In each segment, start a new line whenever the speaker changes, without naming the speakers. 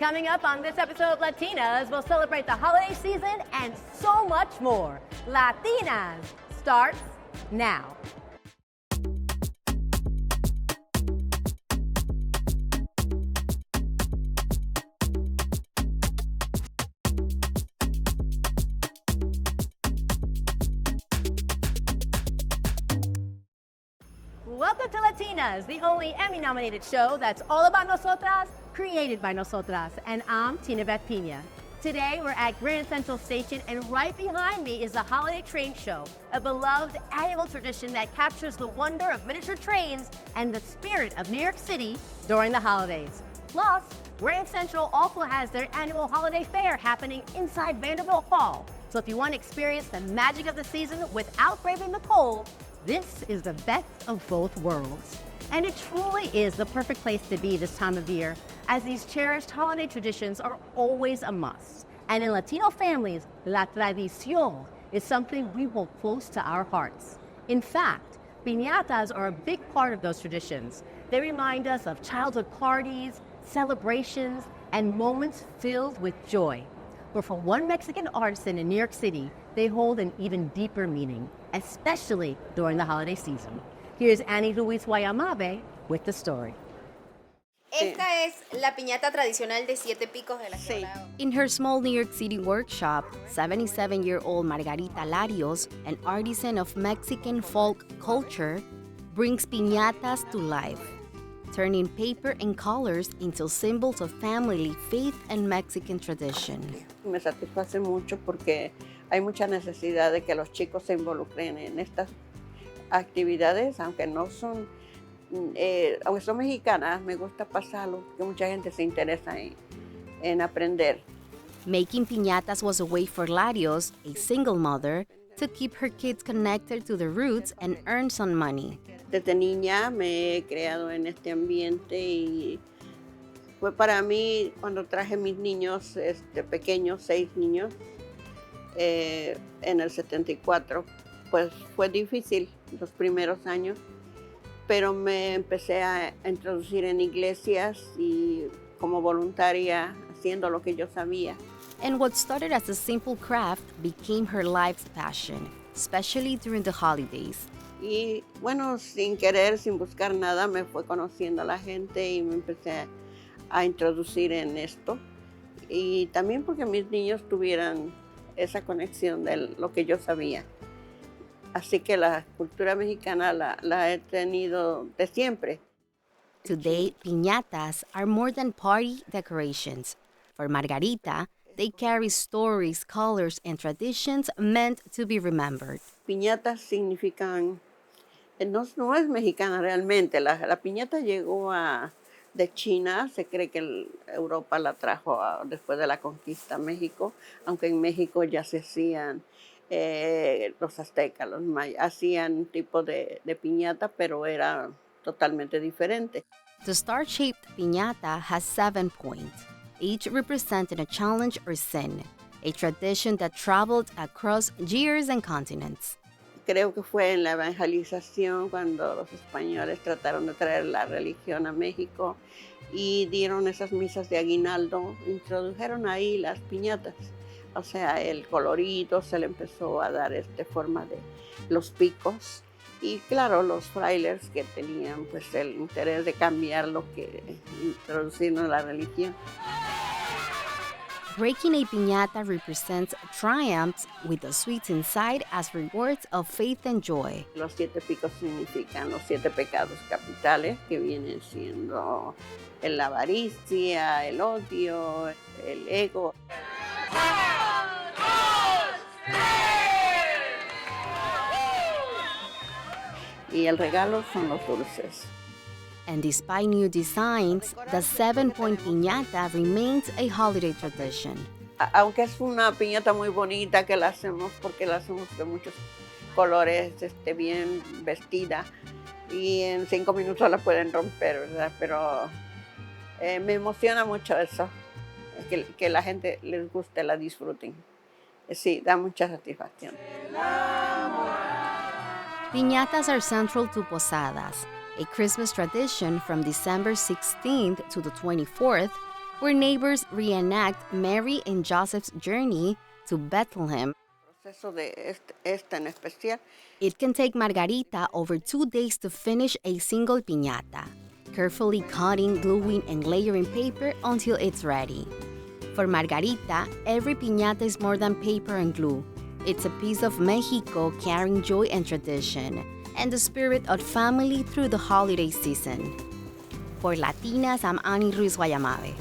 Coming up on this episode of Latinas, we'll celebrate the holiday season and so much more. Latinas starts now. Welcome to Latinas, the only Emmy-nominated show that's all about nosotras, created by nosotras, and I'm Tinabeth Piña. Today, we're at Grand Central Station, and right behind me is the Holiday Train Show, a beloved annual tradition that captures the wonder of miniature trains and the spirit of New York City during the holidays. Plus, Grand Central also has their annual holiday fair happening inside Vanderbilt Hall. So if you want to experience the magic of the season without braving the cold, this is the best of both worlds. And it truly is the perfect place to be this time of year, as these cherished holiday traditions are always a must. And in Latino families, la tradición is something we hold close to our hearts. In fact, piñatas are a big part of those traditions. They remind us of childhood parties, celebrations, and moments filled with joy. But for one Mexican artisan in New York City, they hold an even deeper meaning, especially during the holiday season. Here's Anny Ruiz Huayamabe with the story.
Esta es la piñata tradicional de 7 picos de la ciudad.
In her small New York City workshop, 77-year-old Margarita Larios, an artisan of Mexican folk culture, brings piñatas to life, turning paper and colors into symbols of family, faith, and Mexican tradition.
Me satisface mucho porque hay mucha necesidad de que los chicos se involucren en estas actividades, aunque son mexicanas, me gusta pasarlo, porque mucha gente se interesa en aprender.
Making piñatas was a way for Larios, a single mother, to keep her kids connected to their roots and earn some money.
Desde niña me he creado en este ambiente y fue para mí cuando traje mis niños pequeños, 6 niños, en el 74, pues fue difícil los primeros años, pero me empecé a introducir en iglesias y como voluntaria haciendo lo que yo sabía.
And what started as a simple craft became her life's passion, especially during the holidays.
Y bueno, sin querer, sin buscar nada, me fue conociendo a la gente y me empecé a introducir en esto. Y también porque mis niños tuvieran esa conexión de lo que yo sabía. Así que la cultura mexicana la he tenido de siempre.
Today, piñatas are more than party decorations. For Margarita, they carry stories, colors, and traditions meant to be remembered.
Piñatas significan, no es mexicana realmente, la piñata llegó de China, se cree que Europa la trajo después de la conquista a México, aunque en México ya se hacían los aztecas, los mayas, hacían un tipo de piñata, pero era totalmente diferente.
The star-shaped piñata has 7 points, each representing a challenge or sin, a tradition that traveled across years and continents.
Creo que fue en la evangelización cuando los españoles trataron de traer la religión a México y dieron esas misas de aguinaldo, introdujeron ahí las piñatas. O sea, el colorito se le empezó a dar forma de los picos. Y claro, los frailes que tenían pues el interés de cambiar lo que introducirnos en la religión.
Breaking a piñata represents triumphs with the sweets inside as rewards of faith and joy.
Los 7 picos significan los 7 pecados capitales, que vienen siendo la avaricia, el odio, el ego. Y el regalo son los dulces.
And despite new designs, the 7-point piñata remains a holiday tradition.
Aunque es una piñata muy bonita que la hacemos porque la hacemos de muchos colores, bien vestida, y en 5 minutos la pueden romper, ¿verdad? Pero me emociona mucho eso, que la gente les guste, la disfruten. Sí, da mucha satisfacción.
Piñatas are central to posadas, a Christmas tradition from December 16th to the 24th, where neighbors reenact Mary and Joseph's journey to Bethlehem.
Proceso de esta en especial.
It can take Margarita over 2 days to finish a single piñata, carefully cutting, gluing, and layering paper until it's ready. For Margarita, every piñata is more than paper and glue. It's a piece of Mexico carrying joy and tradition, and the spirit of family through the holiday season. For LATiNAS, I'm Anny Ruiz Huayamabe.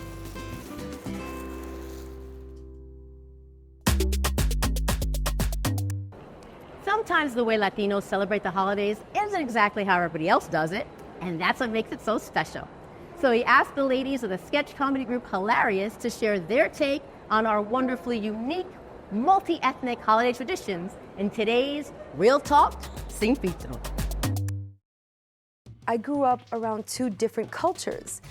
Sometimes the way Latinos celebrate the holidays isn't exactly how everybody else does it, and that's what makes it so special. So he asked the ladies of the sketch comedy group Herlarious to share their take on our wonderfully unique, multi-ethnic holiday traditions in today's Real Talk Sin Filtro.
I grew up around 2 different cultures.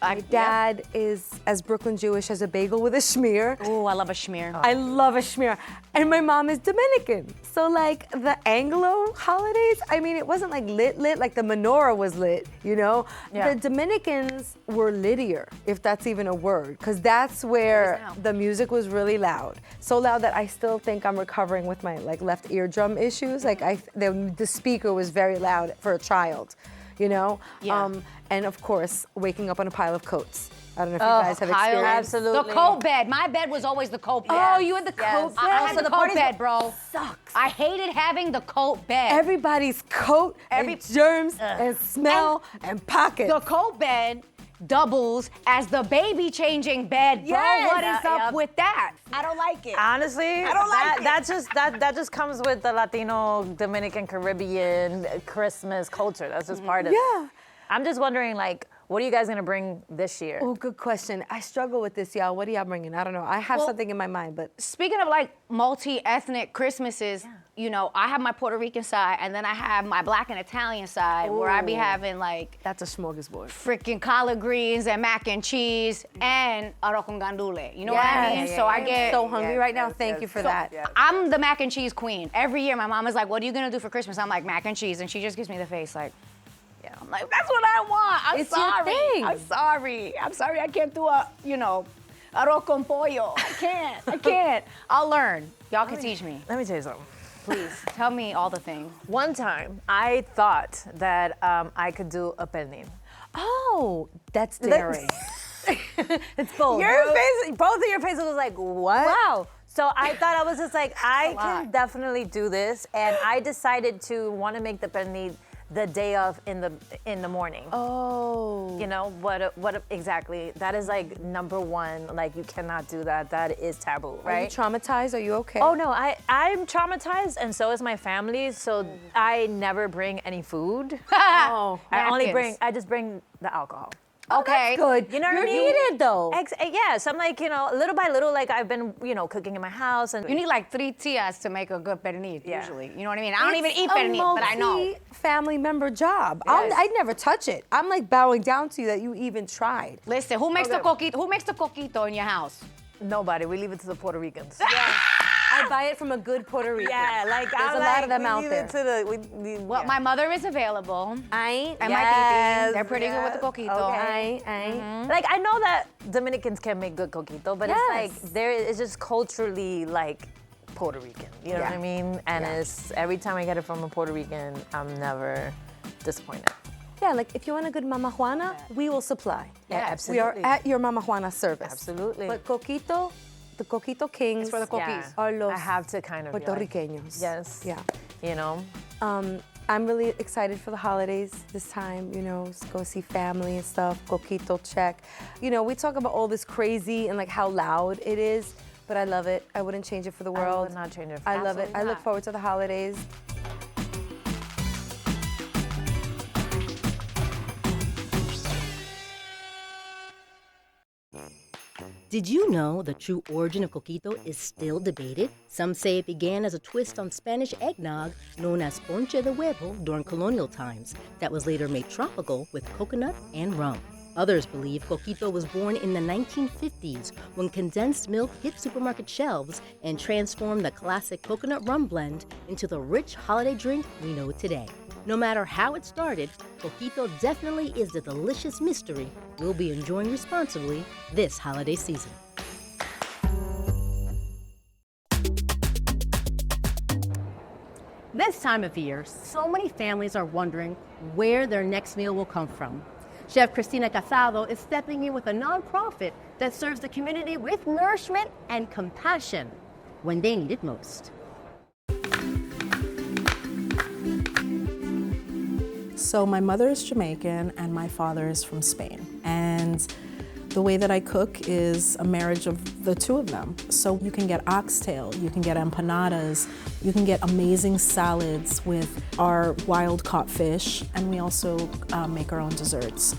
My dad is as Brooklyn Jewish as a bagel with a schmear.
Oh, I love a schmear.
I love a schmear. And my mom is Dominican. So like the Anglo holidays, I mean, it wasn't like lit, like the menorah was lit, you know?
Yeah.
The Dominicans were littier, if that's even a word, because that's where the music was really loud. So loud that I still think I'm recovering with my like left eardrum issues. Like the speaker was very loud for a child, you know?
Yeah.
And of course, waking up on a pile of coats. I don't know if you guys have experienced.
Absolutely. The coat bed. My bed was always the coat bed.
Oh, you had the coat bed?
I had the coat bed, bro.
Sucks.
I hated having the coat bed.
Everybody's coat and germs and smell and pockets.
The coat bed doubles as the baby changing bed, bro.
Yes.
What is up with that? I don't like it.
Honestly,
I don't like it.
that just comes with the Latino, Dominican, Caribbean Christmas culture. That's just part of it.
Yeah.
I'm just wondering, like, what are you guys gonna bring this year?
Oh, good question. I struggle with this, y'all. What are y'all bringing? I don't know. I have something in my mind, but
Speaking of like multi-ethnic Christmases, you know, I have my Puerto Rican side and then I have my Black and Italian side where I be having like
that's a smorgasbord.
freaking collard greens and mac and cheese and arroz con gandule. You know what I mean? So I get
so hungry right now. Thank you for that.
I'm the mac and cheese queen. Every year my mom is like, what are you gonna do for Christmas? I'm like, mac and cheese. And she just gives me the face like, yeah. I'm like, that's what I want. I'm
It's your
sorry.
thing.
I'm sorry I can't do a, you know, arroz con pollo. I can't. I'll learn. Y'all can teach me.
Let me tell you something.
Please, tell me all the things.
One time, I thought that I could do a pernil.
Oh, that's daring. It's bold.
Both of your faces was like, what?
Wow.
So I thought, I was just like, I can definitely do this. And I decided to want to make the pernil the day of in the morning.
Oh.
You know, what exactly? That is like number one, like you cannot do that. That is taboo, right?
Are you traumatized? Are you okay?
Oh no, I'm traumatized and so is my family, so I never bring any food.
Oh.
I just bring the alcohol.
Okay.
Good.
You know what I mean?
You need it though.
Yeah, so I'm like, you know, little by little, like I've been, you know, cooking in my house and
You need like 3 tias to make a good pernil,
Yeah.
usually. You know what I mean? I don't even eat pernil, but I know.
Family member job.
Yes.
I'd never touch it. I'm like bowing down to you that you even tried.
Listen, who makes the coquito? Who makes the coquito in your house?
nobody. We leave it to the Puerto Ricans.
I buy it from a good Puerto Rican.
Yeah, like
There's a lot of them out there.
Well, my mother is available.
I
And my titi. They're pretty good with the coquito.
Like I know that Dominicans can make good coquito, but it's like it's just culturally like Puerto Rican. You know what I mean? And it's every time I get it from a Puerto Rican, I'm never disappointed.
Yeah, like if you want a good Mama Juana, we will supply.
Yeah,
We are
absolutely.
at your Mama Juana service.
Absolutely.
But coquito, the coquito kings
It's for the cookies.
are los
I have to kind of be like,
Puertorriqueños.
yes.
Yeah.
You know?
I'm really excited for the holidays this time, you know, go see family and stuff, coquito check. You know, we talk about all this crazy and like how loud it is, but I love it. I wouldn't change it for the world.
I would not change it.
I love it. I look
not.
forward to the holidays.
Did you know the true origin of coquito is still debated? Some say it began as a twist on Spanish eggnog known as ponche de huevo during colonial times that was later made tropical with coconut and rum. Others believe coquito was born in the 1950s when condensed milk hit supermarket shelves and transformed the classic coconut rum blend into the rich holiday drink we know today. No matter how it started, coquito definitely is the delicious mystery we'll be enjoying responsibly this holiday season.
This time of year, so many families are wondering where their next meal will come from. Chef Chrystina Casado is stepping in with a nonprofit that serves the community with nourishment and compassion when they need it most.
So my mother is Jamaican and my father is from Spain. And the way that I cook is a marriage of the two of them. So you can get oxtail, you can get empanadas, you can get amazing salads with our wild caught fish, and we also make our own desserts.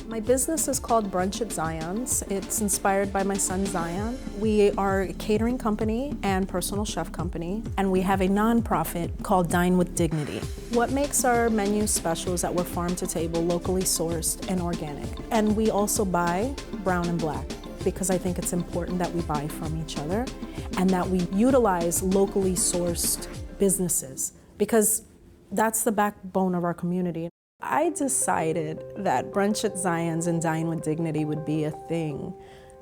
My business is called Brunch at Zion's. It's inspired by my son Zion. We are a catering company and personal chef company, and we have a nonprofit called Dine with Dignity. What makes our menu special is that we're farm to table, locally sourced and organic. And we also buy brown and black because I think it's important that we buy from each other and that we utilize locally sourced businesses because that's the backbone of our community. I decided that Brunch at Zion's and Dine with Dignity would be a thing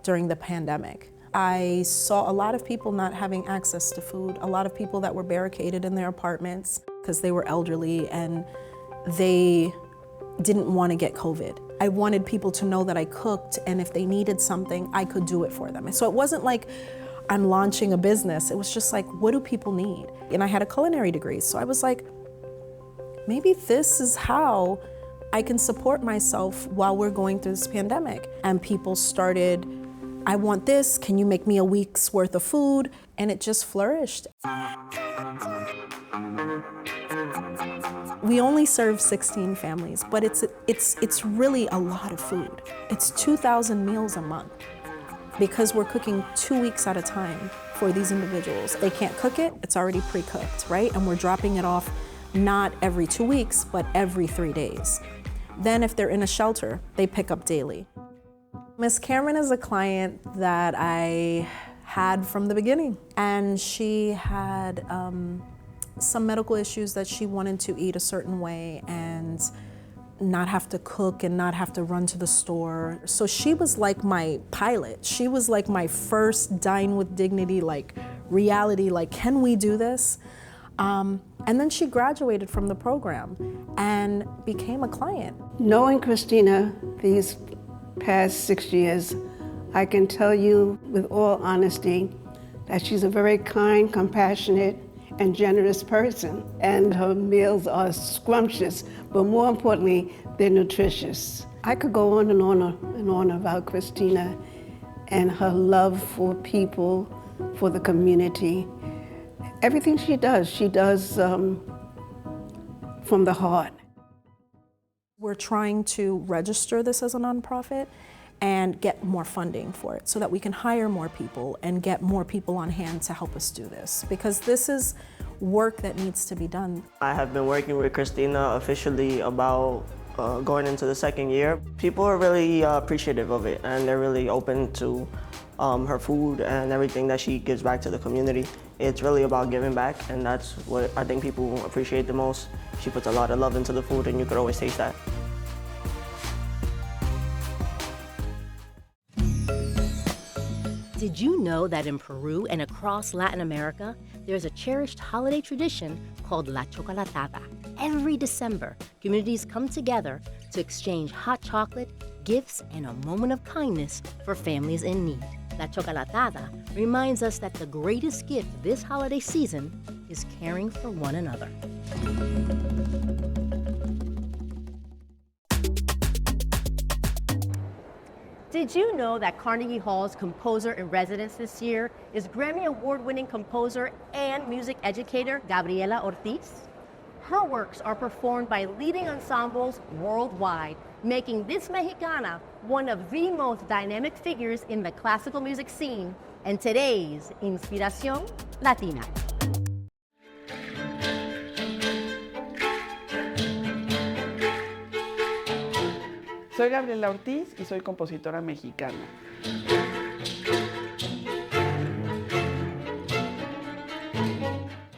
during the pandemic. I saw a lot of people not having access to food, a lot of people that were barricaded in their apartments because they were elderly and they didn't want to get COVID. I wanted people to know that I cooked, and if they needed something, I could do it for them. So it wasn't like I'm launching a business. It was just like, what do people need? And I had a culinary degree, so I was like, maybe this is how I can support myself while we're going through this pandemic. And people started, I want this, can you make me a week's worth of food? And it just flourished. We only serve 16 families, but it's really a lot of food. It's 2,000 meals a month because we're cooking 2 weeks at a time for these individuals. They can't cook it, it's already pre-cooked, right? And we're dropping it off not every 2 weeks, but every 3 days. Then if they're in a shelter, they pick up daily. Miss Cameron is a client that I had from the beginning, and she had some medical issues that she wanted to eat a certain way and not have to cook and not have to run to the store. So she was like my pilot. She was like my first Dine with Dignity, like reality, like, can we do this? And then she graduated from the program and became a client.
Knowing Chrystina these past 6 years, I can tell you with all honesty that she's a very kind, compassionate, and generous person. And her meals are scrumptious, but more importantly, they're nutritious. I could go on and on and on about Chrystina and her love for people, for the community. Everything she does from the heart.
We're trying to register this as a nonprofit and get more funding for it so that we can hire more people and get more people on hand to help us do this, because this is work that needs to be done.
I have been working with Chrystina officially about going into the 2nd year. People are really appreciative of it, and they're really open to her food and everything that she gives back to the community. It's really about giving back, and that's what I think people appreciate the most. She puts a lot of love into the food, and you could always taste that.
Did you know that in Peru and across Latin America, there's a cherished holiday tradition called La Chocolatada? Every December, communities come together to exchange hot chocolate, gifts, and a moment of kindness for families in need. La Chocolatada reminds us that the greatest gift this holiday season is caring for one another.
Did you know that Carnegie Hall's composer in residence this year is Grammy Award-winning composer and music educator Gabriela Ortiz? Her works are performed by leading ensembles worldwide, making this Mexicana one of the most dynamic figures in the classical music scene and today's Inspiración Latina.
Soy Gabriela Ortiz y soy compositora mexicana.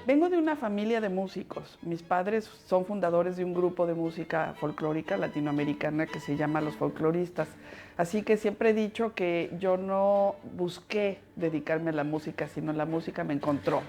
Vengo de una familia de músicos. Mis padres son fundadores de un grupo de música folclórica latinoamericana que se llama Los Folcloristas. Así que siempre he dicho que yo no busqué dedicarme a la música, sino la música me encontró.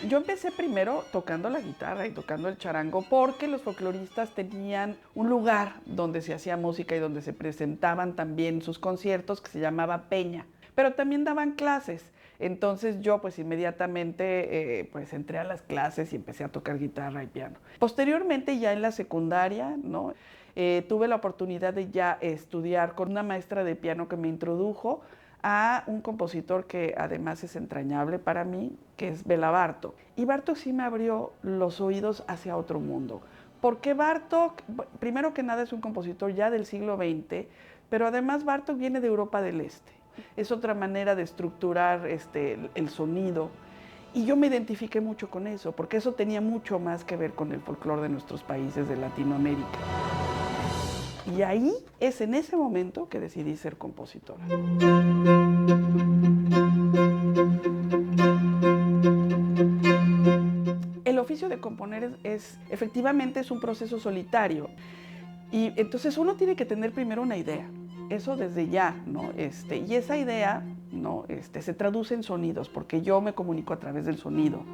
Yo empecé primero tocando la guitarra y tocando el charango porque los folcloristas tenían un lugar donde se hacía música y donde se presentaban también sus conciertos que se llamaba Peña, pero también daban clases. Entonces yo pues inmediatamente pues entré a las clases y empecé a tocar guitarra y piano. Posteriormente ya en la secundaria, ¿no? Tuve la oportunidad de ya estudiar con una maestra de piano que me introdujo a un compositor que además es entrañable para mí, que es Béla Bartók. Y Bartók sí me abrió los oídos hacia otro mundo. Porque Bartók, primero que nada, es un compositor ya del siglo XX, pero además Bartók viene de Europa del Este. Es otra manera de estructurar el sonido. Y yo me identifiqué mucho con eso, porque eso tenía mucho más que ver con el folclore de nuestros países de Latinoamérica. Y ahí es en ese momento que decidí ser compositora. El oficio de componer efectivamente es un proceso solitario. Y entonces uno tiene que tener primero una idea. Eso desde ya, ¿no? Y esa idea, ¿no? Se traduce en sonidos, porque yo me comunico a través del sonido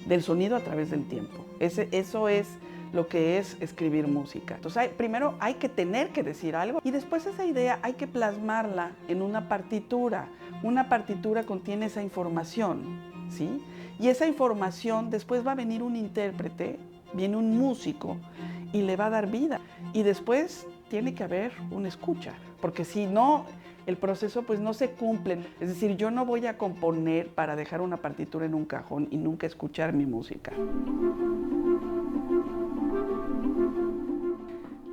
a través del tiempo. Eso es lo que es escribir música. Entonces, primero hay que tener que decir algo y después esa idea hay que plasmarla en una partitura. Una partitura contiene esa información, ¿sí? Y esa información después va a venir un intérprete, viene un músico y le va a dar vida. Y después tiene que haber una escucha, porque si no, el proceso pues no se cumple. Es decir, yo no voy a componer para dejar una partitura en un cajón y nunca escuchar mi música.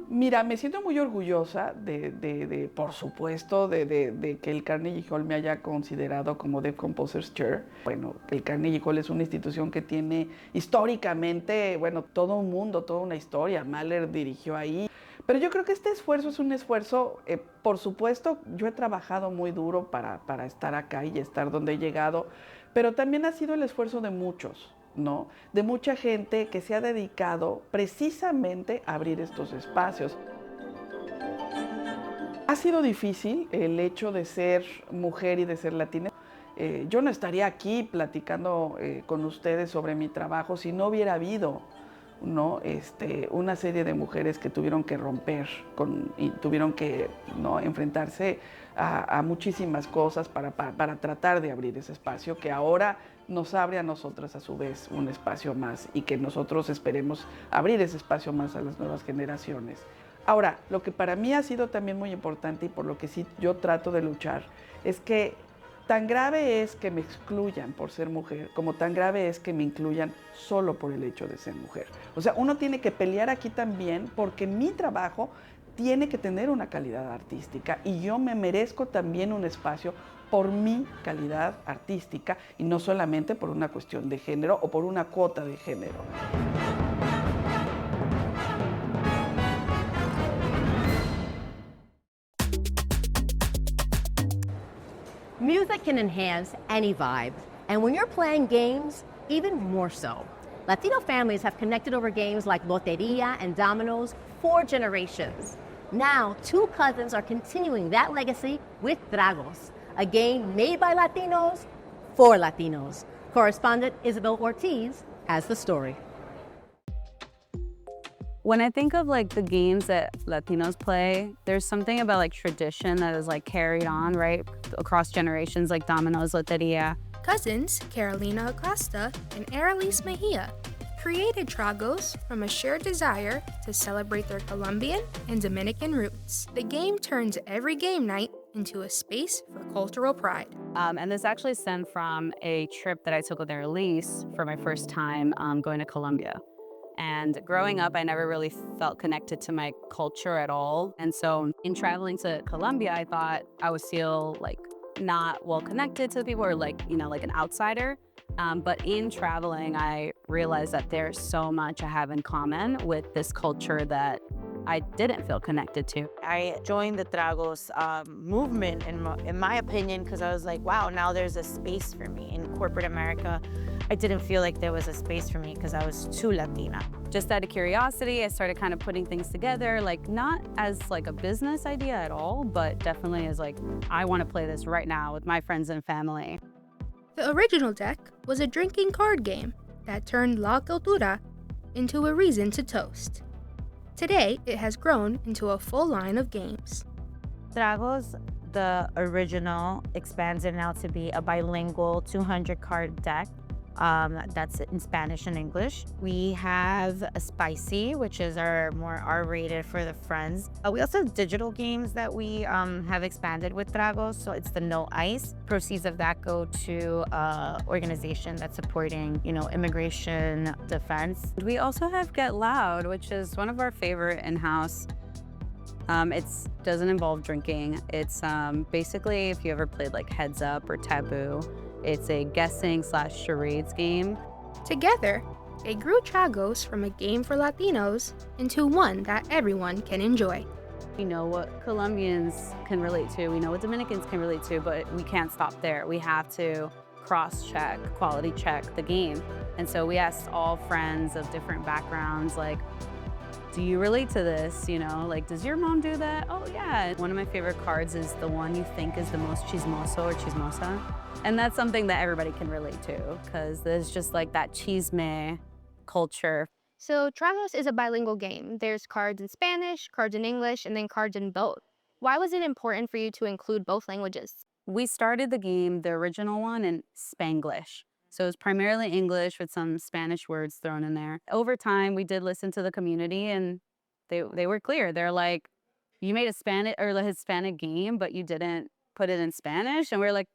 Mira, me siento muy orgullosa por supuesto, de que el Carnegie Hall me haya considerado como The Composer's Chair. Bueno, el Carnegie Hall es una institución que tiene históricamente, bueno, todo un mundo, toda una historia. Mahler dirigió ahí. Pero yo creo que este esfuerzo es un esfuerzo, por supuesto, yo he trabajado muy duro para estar acá y estar donde he llegado, pero también ha sido el esfuerzo de muchos, ¿no? De mucha gente que se ha dedicado precisamente a abrir estos espacios. Ha sido difícil el hecho de ser mujer y de ser latina. Yo no estaría aquí platicando con ustedes sobre mi trabajo si no hubiera habido, ¿no? Una serie de mujeres que tuvieron que romper y tuvieron que, ¿no? enfrentarse a muchísimas cosas para tratar de abrir ese espacio que ahora nos abre a nosotras a su vez un espacio más y que nosotros esperemos abrir ese espacio más a las nuevas generaciones. Ahora, lo que para mí ha sido también muy importante y por lo que sí yo trato de luchar es que tan grave es que me excluyan por ser mujer, como tan grave es que me incluyan solo por el hecho de ser mujer. O sea, uno tiene que pelear aquí también porque mi trabajo tiene que tener una calidad artística y yo me merezco también un espacio por mi calidad artística y no solamente por una cuestión de género o por una cuota de género.
Music can enhance any vibe, and when you're playing games, even more so. Latino families have connected over games like Loteria and Dominoes for generations. Now, two cousins are continuing that legacy with Tragos, a game made by Latinos for Latinos. Correspondent Isabel Ortiz has the story.
When I think of like the games that Latinos play, there's something about like tradition that is like carried on, right? Across generations, like Dominoes, Loteria.
Cousins Carolina Acosta and Herlarious Mejia created Tragos from a shared desire to celebrate their Colombian and Dominican roots. The game turns every game night into a space for cultural pride.
And this actually stemmed from a trip that I took with Herlarious for my first time going to Colombia. And growing up, I never really felt connected to my culture at all. And so in traveling to Colombia, I thought I would feel like not well connected to the people or like, you know, like an outsider. But in traveling, I realized that there's so much I have in common with this culture that I didn't feel connected to.
I joined the Tragos movement, in my opinion, because I was like, wow, now there's a space for me. In corporate America, I didn't feel like there was a space for me because I was too Latina.
Just out of curiosity, I started kind of putting things together, like not as like a business idea at all, but definitely as like, I want to play this right now with my friends and family.
The original deck was a drinking card game that turned La Cultura into a reason to toast. Today, it has grown into a full line of games.
Tragos, the original, expands it now to be a bilingual 200-card deck. That's in Spanish and English. We have a spicy, which is our more R-rated for the friends. We also have digital games that we have expanded with Tragos. So it's the No Ice. Proceeds of that go to an organization that's supporting, immigration defense.
We also have Get Loud, which is one of our favorite in-house. It doesn't involve drinking. It's basically if you ever played like Heads Up or Taboo. It's a guessing/charades game.
Together, they grew Tragos from a game for Latinos into one that everyone can enjoy.
We know what Colombians can relate to, we know what Dominicans can relate to, but we can't stop there. We have to cross-check, quality check the game. And so we asked all friends of different backgrounds, like, do you relate to this? Like, does your mom do that? Oh yeah. One of my favorite cards is the one you think is the most chismoso or chismosa. And that's something that everybody can relate to because there's just like that chisme culture.
So Tragos is a bilingual game. There's cards in Spanish, cards in English, and then cards in both. Why was it important for you to include both languages?
We started the game, the original one, in Spanglish. So it was primarily English with some Spanish words thrown in there. Over time, we did listen to the community and they were clear. They're like, you made a Spanish or a Hispanic game, but you didn't put it in Spanish. And we're like,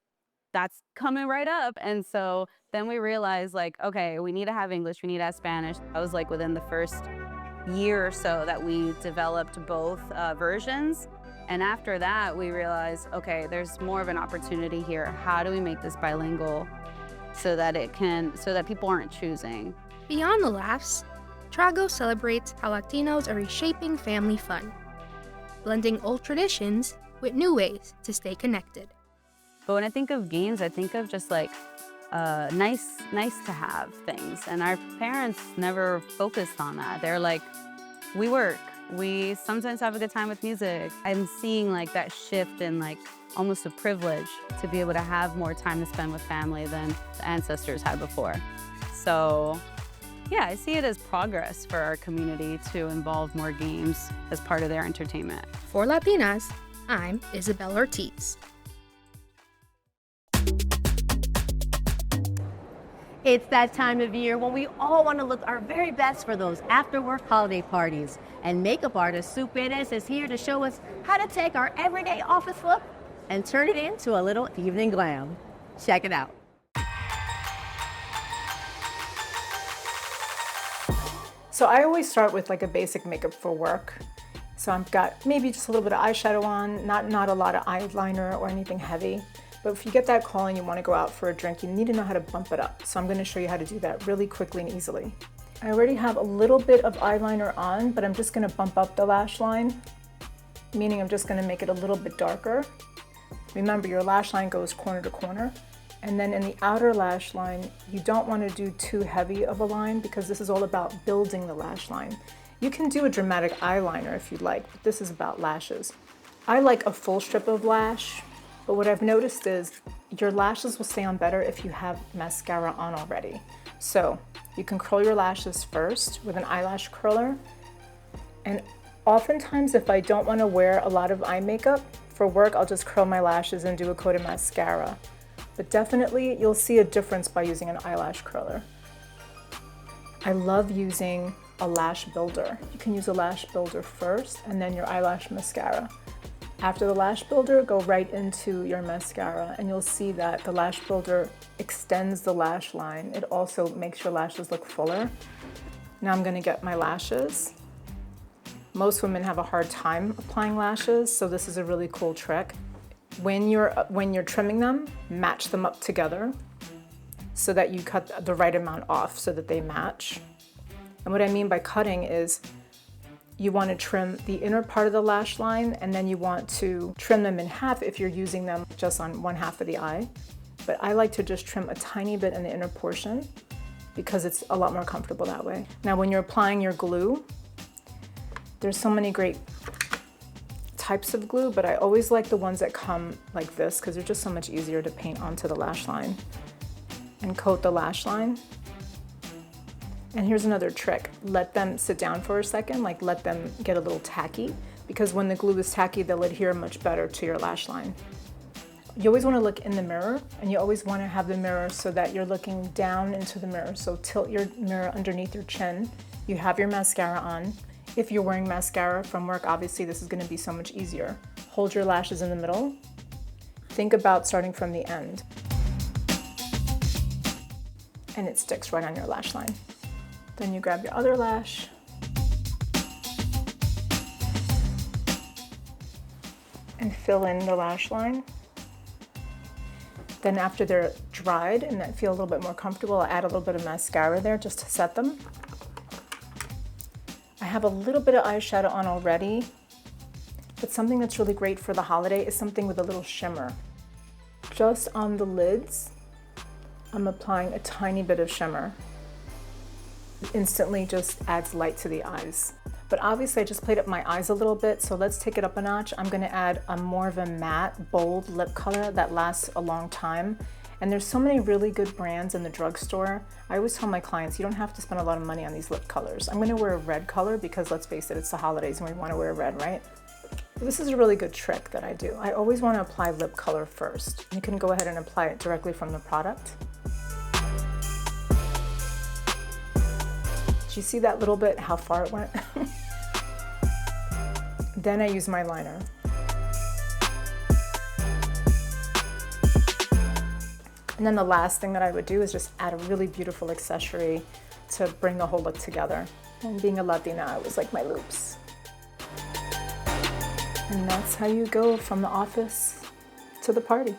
that's coming right up. And so then we realized like, okay, we need to have English, we need to have Spanish. That was like within the first year or so that we developed both versions. And after that, we realized, okay, there's more of an opportunity here. How do we make this bilingual so that people aren't choosing?
Beyond the laughs, Tragos celebrates how Latinos are reshaping family fun, blending old traditions with new ways to stay connected.
But when I think of games, I think of just like nice to have things. And our parents never focused on that. They're like, we work. We sometimes have a good time with music. I'm seeing like that shift in like almost a privilege to be able to have more time to spend with family than the ancestors had before. So yeah, I see it as progress for our community to involve more games as part of their entertainment.
For LATiNAS, I'm Isabel Ortiz.
It's that time of year when we all want to look our very best for those after-work holiday parties. And makeup artist Sue Perez is here to show us how to take our everyday office look and turn it into a little evening glam. Check it out.
So I always start with like a basic makeup for work. So I've got maybe just a little bit of eyeshadow on, not a lot of eyeliner or anything heavy. But if you get that call and you want to go out for a drink, you need to know how to bump it up. So I'm going to show you how to do that really quickly and easily. I already have a little bit of eyeliner on, but I'm just going to bump up the lash line, meaning I'm just going to make it a little bit darker. Remember, your lash line goes corner to corner. And then in the outer lash line, you don't want to do too heavy of a line because this is all about building the lash line. You can do a dramatic eyeliner if you'd like, but this is about lashes. I like a full strip of lash. But what I've noticed is your lashes will stay on better if you have mascara on already. So you can curl your lashes first with an eyelash curler. And oftentimes if I don't want to wear a lot of eye makeup for work, I'll just curl my lashes and do a coat of mascara. But definitely you'll see a difference by using an eyelash curler. I love using a lash builder. You can use a lash builder first and then your eyelash mascara. After the lash builder, go right into your mascara and you'll see that the lash builder extends the lash line. It also makes your lashes look fuller. Now I'm gonna get my lashes. Most women have a hard time applying lashes, so this is a really cool trick. When you're trimming them, match them up together so that you cut the right amount off so that they match. And what I mean by cutting is you want to trim the inner part of the lash line, and then you want to trim them in half if you're using them just on one half of the eye. But I like to just trim a tiny bit in the inner portion because it's a lot more comfortable that way. Now when you're applying your glue, there's so many great types of glue, but I always like the ones that come like this because they're just so much easier to paint onto the lash line and coat the lash line. And here's another trick. Let them sit down for a second, like let them get a little tacky, because when the glue is tacky, they'll adhere much better to your lash line. You always want to look in the mirror, and you always want to have the mirror so that you're looking down into the mirror. So tilt your mirror underneath your chin. You have your mascara on. If you're wearing mascara from work, obviously this is going to be so much easier. Hold your lashes in the middle. Think about starting from the end. And it sticks right on your lash line. Then you grab your other lash. And fill in the lash line. Then after they're dried and I feel a little bit more comfortable, I'll add a little bit of mascara there just to set them. I have a little bit of eyeshadow on already, but something that's really great for the holiday is something with a little shimmer. Just on the lids, I'm applying a tiny bit of shimmer. It instantly just adds light to the eyes. But obviously I just played up my eyes a little bit, so let's take it up a notch. I'm gonna add a more of a matte, bold lip color that lasts a long time. And there's so many really good brands in the drugstore. I always tell my clients, you don't have to spend a lot of money on these lip colors. I'm gonna wear a red color because let's face it, it's the holidays and we wanna wear red, right? This is a really good trick that I do. I always wanna apply lip color first. You can go ahead and apply it directly from the product. Do you see that little bit, how far it went? Then I use my liner. And then the last thing that I would do is just add a really beautiful accessory to bring the whole look together. And being a Latina, it was like my loops. And that's how you go from the office to the party.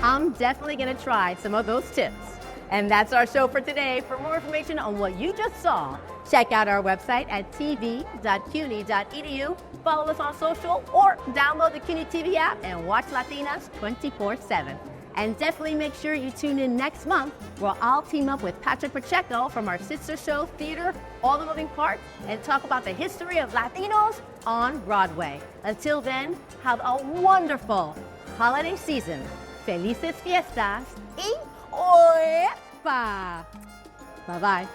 I'm definitely gonna try some of those tips. And that's our show for today. For more information on what you just saw, check out our website at tv.cuny.edu, follow us on social, or download the CUNY TV app and watch Latinas 24/7. And definitely make sure you tune in next month where I'll team up with Patrick Pacheco from our sister show, Theater, All the Moving Parts, and talk about the history of Latinos on Broadway. Until then, have a wonderful holiday season. Felices fiestas y oepa! Bye-bye.